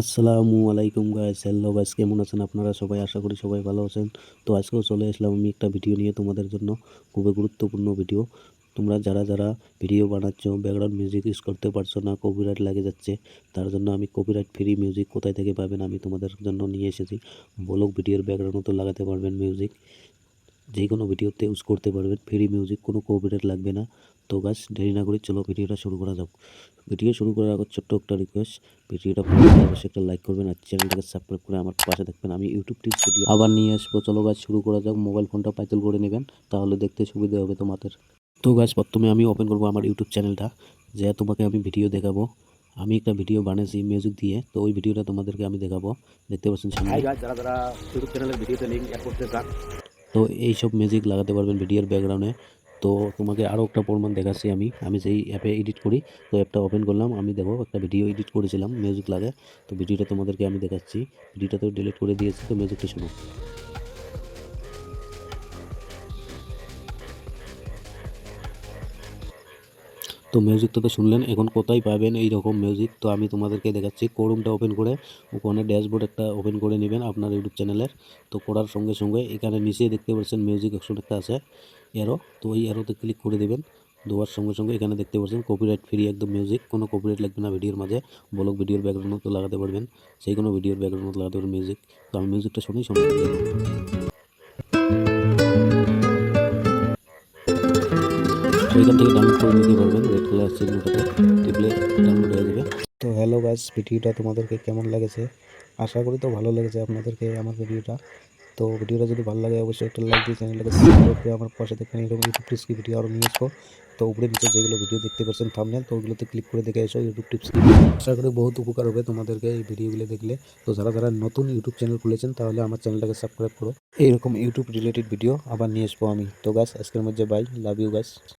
আসসালামু আলাইকুম guys, hello guys, কেমন আছেন আপনারা সবাই? আশা করি সবাই ভালো আছেন। তো আজকেও চলে আসলাম আমি একটা ভিডিও নিয়ে তোমাদের জন্য, খুবই গুরুত্বপূর্ণ ভিডিও। তোমরা যারা যারা ভিডিও বানাচ্ছ, ব্যাকগ্রাউন্ড মিউজিক ইউজ করতে পারছো না, কপিরাইট লাগে যাচ্ছে, তার জন্য আমি কপিরাইট ফ্রি মিউজিক কোথায় থেকে পাবেন আমি তোমাদের জন্য নিয়ে এসেছি। ব্লগ ভিডিওর ব্যাকগ্রাউন্ডও তো লাগাতে পারবেন মিউজিক, যে কোনো ভিডিওতে ইউজ করতে পারবেন ফ্রি মিউজিক, কোনো কপিরাইট লাগবে না। তো গাছ দেরি না করে চলো ভিডিওটা শুরু করা যাক। ভিডিও শুরু করার আগে ছোট্ট একটা রিকোয়েস্ট, ভিডিওটা ভালো লাগলে অবশ্যই একটা লাইক করবেন আর চ্যানেলটাকে সাবস্ক্রাইব করে আমার পাশে থাকবেন। আমি ইউটিউব টিপস ভিডিও আবার নিয়ে আসবো। চলো গাছ শুরু করা যাক। মোবাইল ফোনটা পাইতেল করে নেবেন, তাহলে দেখতে সুবিধা হবে তোমাদের। তো গাছ প্রথমে আমি ওপেন করবো আমার ইউটিউব চ্যানেলটা, যে তোমাকে আমি ভিডিও দেখাবো। আমি একটা ভিডিও বানিয়েছি মিউজিক দিয়ে, তো ওই ভিডিওটা তোমাদেরকে আমি দেখাবো। দেখতে পাচ্ছেন সামনে। যারা যারা ইউটিউব চ্যানেলের ভিডিওতে লিঙ্ক অ্যাড করতে চান, তো এইসব মিউজিক লাগাতে পারবেন ভিডিওর ব্যাকগ্রাউন্ডে। তো তোমাকে আরও একটা প্রমাণ দেখাচ্ছি। আমি যেই অ্যাপে এডিট করি, তো অ্যাপটা ওপেন করলাম, আমি দেখো একটা ভিডিও এডিট করেছিলাম মিউজিক লাগে। তো ভিডিওটা তোমাদেরকে আমি দেখাচ্ছি। ভিডিওটা তো ডিলিট করে দিয়েছি, তো মিউজিকটা শোনো। তো মিউজিকটা তো শুনলেন, এখন কোথায় পাবেন এই রকম মিউজিক? তো আমি তোমাদেরকে দেখাচ্ছি। ক্রোমটা ওপেন করে ওখানে ড্যাশবোর্ড একটা ওপেন করে নেবেন আপনার ইউটিউব চ্যানেলের। তো করার সঙ্গে সঙ্গে এখানে নিচে দেখতে পাচ্ছেন মিউজিক অপশন একটা আছে, এরো। তো ওই এরোতে ক্লিক করে দেবেন। দেওয়ার সঙ্গে সঙ্গে এখানে দেখতে পাচ্ছেন কপিরাইট ফ্রি একদম মিউজিক, কোনো কপিরাইট লাগবে না ভিডিওর মাঝে। ব্লগ ভিডিওর ব্যাকগ্রাউন্ড তো লাগাতে পারবেন, সেই কোনো ভিডিওর ব্যাকগ্রাউন্ড লাগাতে পারবেন মিউজিক। তো আমি মিউজিকটা শুনেই শুনে দেখুন। তো এখান থেকে ডাউনলোড করে নিতে পারবেন, রেড কালার চিহ্নটাতে টিপলে ডাউনলোড হয়ে যাবে। তো হ্যালো গাইস, ভিডিওটা তোমাদেরকে কেমন লেগেছে? আশা করি তো ভালো লেগেছে আপনাদেরকে আমার ভিডিওটা। তো ভিডিওটা যদি ভালো লাগে অবশ্যই একটা লাইক দিয়ে চ্যানেলটাকে সাবস্ক্রাইব করে আমার পাশে দেখবেন। এরকম ইউটিউব টিপস কি ভিডিও আরও নিয়ে আসবো। তো উপরে নিচে যেগুলো ভিডিও দেখতে পাচ্ছেন থাম্বনেল, তো ওগুলোতে ক্লিক করে দেখে এসো ইউটিউব টিপস কি। আশা করি বহুত উপকার হবে তোমাদেরকে এই ভিডিওগুলো দেখলে। তো যারা যারা নতুন ইউটিউব চ্যানেল খুলেছেন, তাহলে আমার চ্যানেলটাকে সাবস্ক্রাইব করো। এইরকম ইউটিউব রিলেটেড ভিডিও আবার নিয়ে আসবো আমি। তো গাছ আজকের মধ্যে বাই, লাভ ইউ গাছ।